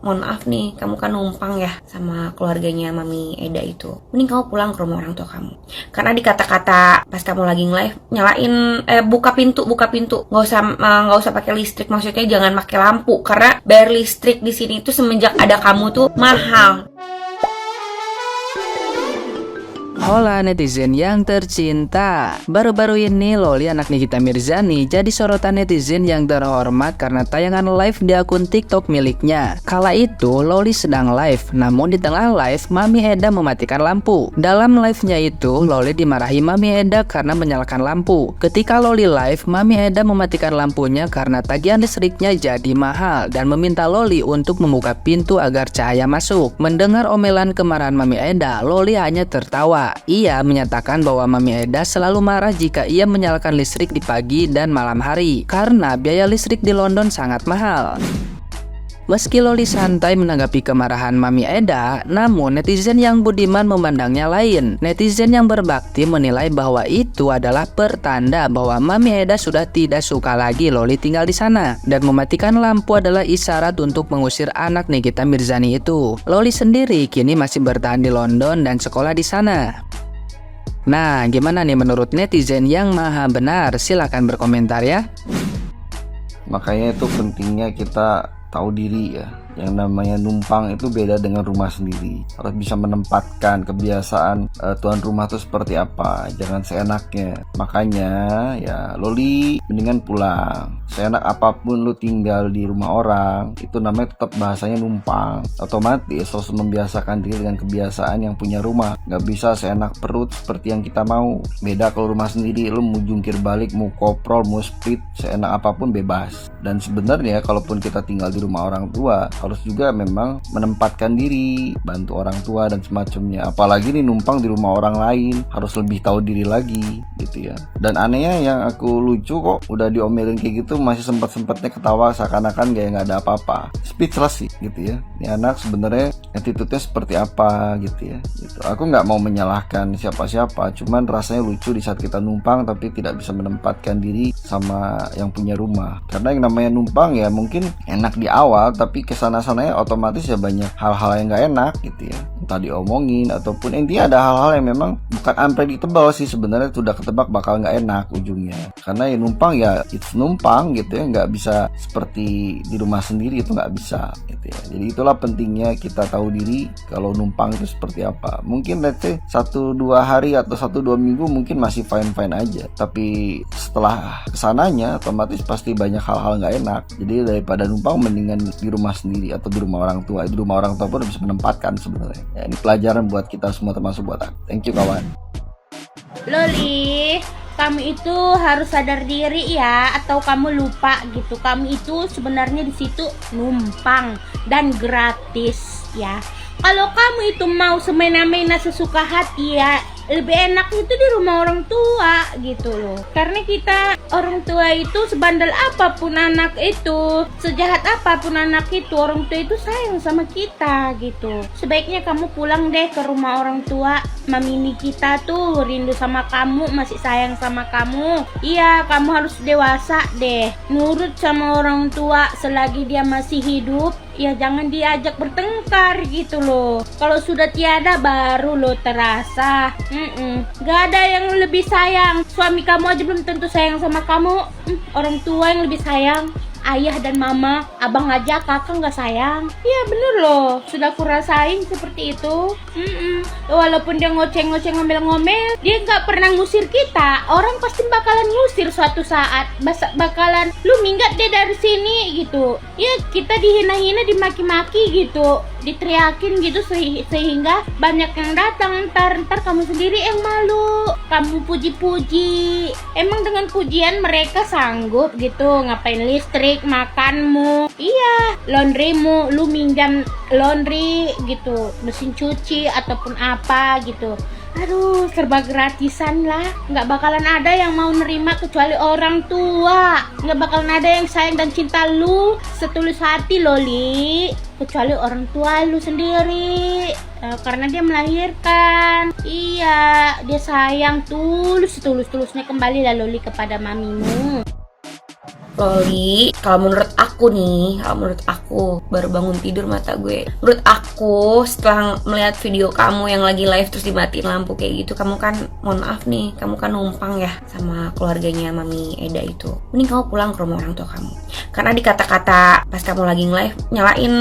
mohon maaf nih, kamu kan numpang ya sama keluarganya Mami Eda itu. Mending kamu pulang ke rumah orang tua kamu. Karena di kata-kata pas kamu lagi nge-live, nyalain buka pintu. Nggak usah pakai listrik, maksudnya jangan pakai lampu karena bayar listrik di sini itu semenjak ada kamu tuh mahal. Hola netizen yang tercinta. Baru-baru ini Loli anak Nikita Mirzani jadi sorotan netizen yang terhormat karena tayangan live di akun TikTok miliknya. Kala itu Loli sedang live, namun di tengah live Mami Eda mematikan lampu. Dalam live-nya itu Loli dimarahi Mami Eda karena menyalakan lampu. Ketika Loli live, Mami Eda mematikan lampunya karena tagihan listriknya jadi mahal dan meminta Loli untuk membuka pintu agar cahaya masuk. Mendengar omelan kemarahan Mami Eda, Loli hanya tertawa. Ia menyatakan bahwa Mami Eda selalu marah jika ia menyalakan listrik di pagi dan malam hari karena biaya listrik di London sangat mahal. Meski Loli santai menanggapi kemarahan Mami Eda, namun netizen yang budiman memandangnya lain. Netizen yang berbakti menilai bahwa itu adalah pertanda bahwa Mami Eda sudah tidak suka lagi Loli tinggal di sana, dan mematikan lampu adalah isyarat untuk mengusir anak Nikita Mirzani itu. Loli sendiri kini masih bertahan di London dan sekolah di sana. Nah, gimana nih menurut netizen yang maha benar? Silahkan berkomentar ya. Makanya itu pentingnya kita tahu diri ya. Yang namanya numpang itu beda dengan rumah sendiri. Harus bisa menempatkan kebiasaan tuan rumah itu seperti apa. Jangan seenaknya. Makanya ya Loli mendingan pulang. Seenak apapun lu tinggal di rumah orang, itu namanya tetap bahasanya numpang. Otomatis harus membiasakan diri dengan kebiasaan yang punya rumah. Gak bisa seenak perut seperti yang kita mau. Beda kalau rumah sendiri, lu mau jungkir balik, mau koprol, mau speed, seenak apapun bebas. Dan sebenarnya kalaupun kita tinggal di rumah orang tua, harus juga memang menempatkan diri, bantu orang tua dan semacamnya. Apalagi nih numpang di rumah orang lain, harus lebih tahu diri lagi gitu ya. Dan anehnya yang aku lucu kok udah diomelin kayak gitu masih sempat-sempatnya ketawa seakan-akan kayak nggak ada apa-apa. Speechless sih gitu ya. Ini anak sebenarnya attitude-nya seperti apa gitu ya. Gitu. Aku nggak mau menyalahkan siapa-siapa, cuman rasanya lucu di saat kita numpang tapi tidak bisa menempatkan diri sama yang punya rumah. Karena yang namanya numpang ya mungkin enak di awal, tapi kesana-sananya otomatis ya banyak hal-hal yang nggak enak gitu ya. Entah diomongin ataupun intinya ada hal-hal yang memang bukan unpredictable sih sebenarnya, sudah ketebak bakal nggak enak ujungnya. Karena ya numpang ya it's numpang gitu ya, nggak bisa seperti di rumah sendiri, itu nggak bisa gitu ya. Jadi itulah pentingnya kita tahu diri kalau numpang itu seperti apa. Mungkin let's say 1-2 hari atau 1-2 minggu mungkin masih fine-fine aja, tapi setelah kesananya otomatis pasti banyak hal-hal nggak enak. Jadi daripada numpang mendingan di rumah sendiri atau di rumah orang tua. Di rumah orang tua pun bisa menempatkan sebenarnya ya, ini pelajaran buat kita semua termasuk buat aku. Thank you kawan. Loli, kamu itu harus sadar diri ya, atau kamu lupa gitu. Kamu itu sebenarnya di situ numpang dan gratis ya. Kalau kamu itu mau semena-mena sesuka hati ya, lebih enak itu di rumah orang tua gitu loh. Karena kita orang tua itu sebandel apapun anak itu, sejahat apapun anak itu, orang tua itu sayang sama kita gitu. Sebaiknya kamu pulang deh ke rumah orang tua. Mami Nikita tuh rindu sama kamu, masih sayang sama kamu. Iya, kamu harus dewasa deh, nurut sama orang tua selagi dia masih hidup. Ya jangan diajak bertengkar gitu loh. Kalau sudah tiada baru lo terasa. Gak ada yang lebih sayang. Suami kamu aja belum tentu sayang sama kamu. Orang tua yang lebih sayang. Ayah dan mama, abang aja kakak nggak sayang. Iya bener loh, sudah aku rasain seperti itu. Walaupun dia ngoceh-ngoceh ngomel-ngomel, dia nggak pernah ngusir kita. Orang pasti bakalan ngusir suatu saat. Bakalan, lu minggat deh dari sini gitu. Ya kita dihina-hina, dimaki-maki gitu, diteriakin gitu sehingga banyak yang datang. Ntar kamu sendiri yang malu. Kamu puji-puji. Emang dengan pujian mereka sanggup gitu ngapain listrik, makanmu, iya, laundrymu, lu minjam laundry gitu, mesin cuci ataupun apa gitu. Aduh, serba gratisan lah. Nggak bakalan ada yang mau nerima kecuali orang tua. Nggak bakalan ada yang sayang dan cinta lu setulus hati, Loli, kecuali orang tua lu sendiri. Karena dia melahirkan. Iya, dia sayang tulus-tulusnya kembali lah Loli kepada mamimu. Loli, kalau menurut aku baru bangun tidur mata gue. Menurut aku setelah melihat video kamu yang lagi live terus dimatiin lampu kayak gitu, kamu kan, mohon maaf nih, kamu kan numpang ya sama keluarganya Mami Eda itu. Mending kamu pulang ke rumah orang tua kamu. Karena di kata-kata pas kamu lagi live, nyalain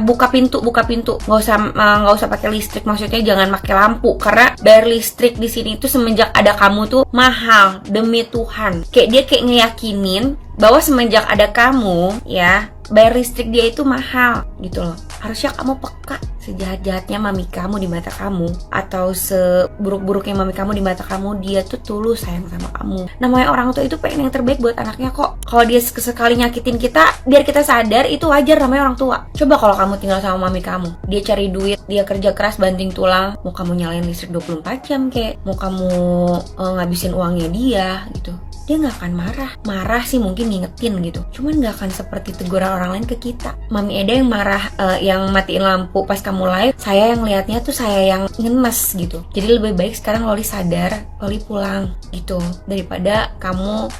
buka pintu, nggak usah pakai listrik, maksudnya jangan pakai lampu, karena bayar listrik di sini tuh semenjak ada kamu tuh mahal, demi Tuhan. Kayak dia kayak ngeyakinin bahwa semenjak ada kamu ya, bayar listrik dia itu mahal gitu loh. Harusnya kamu peka, sejahat-jahatnya mami kamu di mata kamu, atau seburuk-buruknya mami kamu di mata kamu, dia tuh tulus sayang sama kamu. Namanya orang tua itu pengen yang terbaik buat anaknya kok. Kalau dia sekali nyakitin kita, biar kita sadar itu wajar, namanya orang tua. Coba kalau kamu tinggal sama mami kamu, dia cari duit, dia kerja keras banting tulang, mau kamu nyalain listrik 24 jam kayak, mau kamu ngabisin uangnya dia gitu, dia nggak akan marah sih, mungkin ngingetin gitu, cuman nggak akan seperti teguran orang lain ke kita. Mami Eda yang marah, yang matiin lampu pas kamu live, saya yang liatnya tuh saya yang ngenes gitu. Jadi lebih baik sekarang Loli sadar, Loli pulang gitu, daripada kamu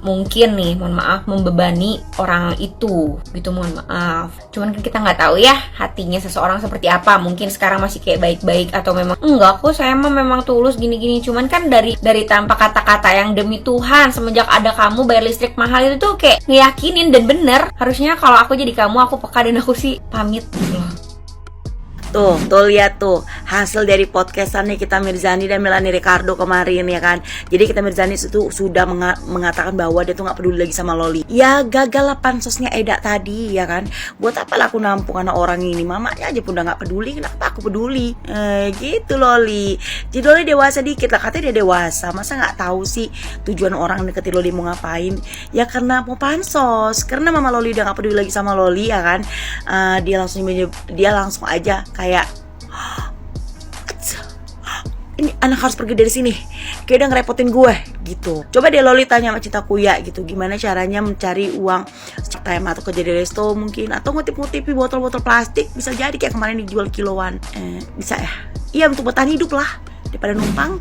mungkin nih, mohon maaf, membebani orang itu gitu, mohon maaf. Cuman kan kita nggak tahu ya hatinya seseorang seperti apa, mungkin sekarang masih kayak baik-baik, atau memang enggak kok, saya mah memang tulus gini-gini. Cuman kan dari tanpa kata-kata yang demi Tuhan, semenjak ada kamu bayar listrik mahal itu tuh kayak ngeyakinin, dan bener. Harusnya kalau aku jadi kamu, aku peka dan aku sih pamit gitu loh. Tuh lihat tuh hasil dari podcastannya kita Mirzani dan Melanie Ricardo kemarin ya kan. Jadi kita Mirzani itu sudah mengatakan bahwa dia tuh gak peduli lagi sama Loli. Ya gagal lah pansosnya Eda tadi ya kan. Buat apa lah aku nampung anak orang ini, mamanya aja pun udah gak peduli, kenapa aku peduli? Gitu Loli. Jadi Loli dewasa dikit lah, katanya dia dewasa. Masa gak tahu sih tujuan orang deketin Loli mau ngapain? Ya karena mau pansos, karena mama Loli udah gak peduli lagi sama Loli ya kan. Dia langsung aja kayak, ini anak harus pergi dari sini, kayak udah ngerepotin gue gitu. Coba deh Loli tanya sama Cinta Kuya gitu, gimana caranya mencari uang time, atau kerja di resto mungkin, atau ngutip-ngutipi botol-botol plastik, bisa jadi kayak kemarin dijual kiloan. Bisa ya? Iya, untuk bertahan hidup lah daripada numpang.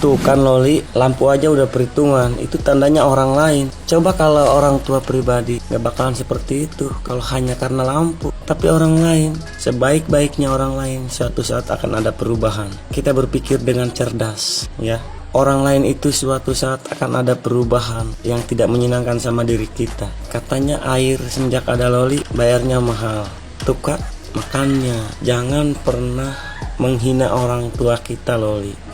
Tuh kan Loli, lampu aja udah perhitungan, itu tandanya orang lain. Coba kalau orang tua pribadi, gak bakalan seperti itu kalau hanya karena lampu. Tapi orang lain, sebaik-baiknya orang lain, suatu saat akan ada perubahan. Kita berpikir dengan cerdas ya. Orang lain itu suatu saat akan ada perubahan yang tidak menyenangkan sama diri kita. Katanya air semenjak ada Loli bayarnya mahal. Tuh kak, makanya jangan pernah menghina orang tua kita Loli.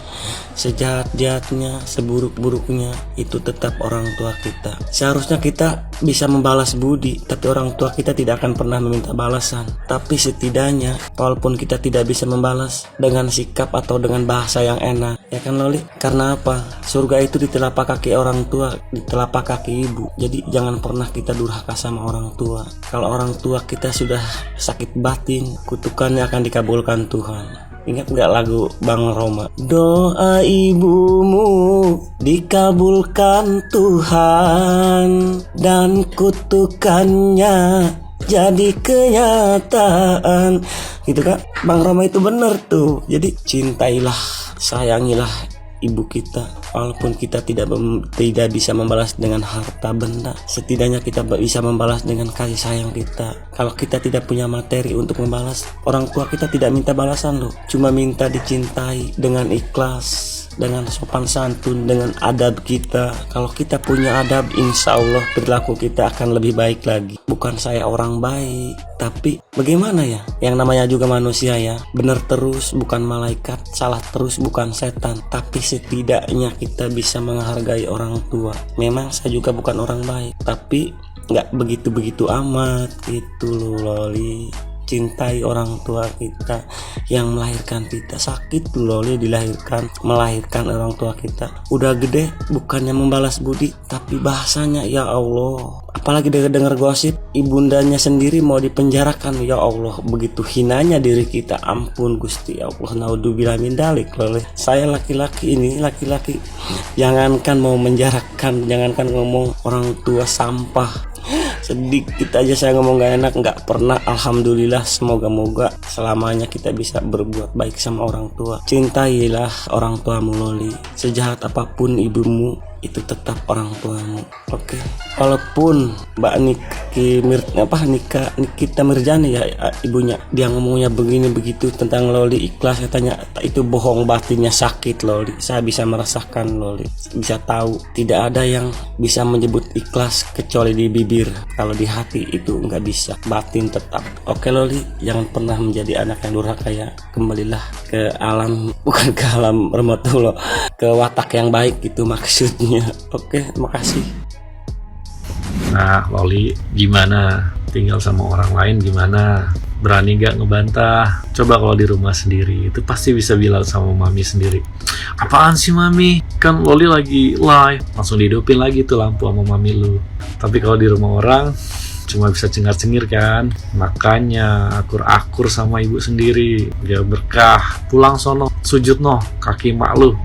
Sejahat-jahatnya, seburuk-buruknya, itu tetap orang tua kita. Seharusnya kita bisa membalas budi, tapi orang tua kita tidak akan pernah meminta balasan. Tapi setidaknya, walaupun kita tidak bisa membalas dengan sikap atau dengan bahasa yang enak, ya kan Loli? Karena apa? Surga itu di telapak kaki orang tua, di telapak kaki ibu. Jadi jangan pernah kita durhaka sama orang tua. Kalau orang tua kita sudah sakit batin, kutukannya akan dikabulkan Tuhan. Ingat gak lagu Bang Roma? Doa ibumu dikabulkan Tuhan, dan kutukannya jadi kenyataan. Gitu kan? Bang Roma itu bener tuh. Jadi cintailah, sayangilah ibu kita, walaupun kita tidak bisa membalas dengan harta benda, setidaknya kita bisa membalas dengan kasih sayang kita. Kalau kita tidak punya materi untuk membalas, orang tua kita tidak minta balasan loh, cuma minta dicintai dengan ikhlas, dengan sopan santun, dengan adab kita. Kalau kita punya adab, insya Allah perilaku kita akan lebih baik lagi. Bukan saya orang baik, tapi bagaimana ya, yang namanya juga manusia ya, benar terus bukan malaikat, salah terus bukan setan. Tapi setidaknya kita bisa menghargai orang tua. Memang saya juga bukan orang baik, tapi gak begitu-begitu amat gitu loh Loli. Cintai orang tua kita yang melahirkan kita. Sakit tuh Loli melahirkan orang tua kita. Udah gede bukannya membalas budi, tapi bahasanya ya Allah. Apalagi dengar gosip ibundanya sendiri mau dipenjarakan. Ya Allah, begitu hinanya diri kita. Ampun Gusti Allah, naudzubillah min dzalik Loli. Saya laki-laki, jangankan mau menjarakan, jangankan ngomong orang tua sampah, sedikit aja saya ngomong gak enak, gak pernah. Alhamdulillah, semoga-moga selamanya kita bisa berbuat baik sama orang tua. Cintailah orang tuamu Loli. Sejahat apapun ibumu, itu tetap orang tuamu. Oke. Walaupun Mbak Nikita Mirzani ya ibunya, dia ngomongnya begini begitu tentang Loli ikhlas, katanya itu bohong, batinnya sakit Loli. Saya bisa merasakan Loli, bisa tahu tidak ada yang bisa menyebut ikhlas kecuali di bibir. Kalau di hati itu nggak bisa, batin tetap. Oke Loli, jangan pernah menjadi anak yang durhaka ya. Kembalilah ke alam, bukan ke alam rahmatullah, ke watak yang baik itu maksudnya. Oke, makasih. Nah, Loli, gimana? Tinggal sama orang lain gimana? Berani gak ngebantah? Coba kalau di rumah sendiri, itu pasti bisa bilang sama mami sendiri. Apaan sih mami? Kan Loli lagi live. Langsung dihidupin lagi tuh lampu sama mami lu. Tapi kalau di rumah orang, cuma bisa cengar-cengir kan? Makanya akur-akur sama ibu sendiri. Biar berkah. Pulang sono, sujud noh, kaki mak lu.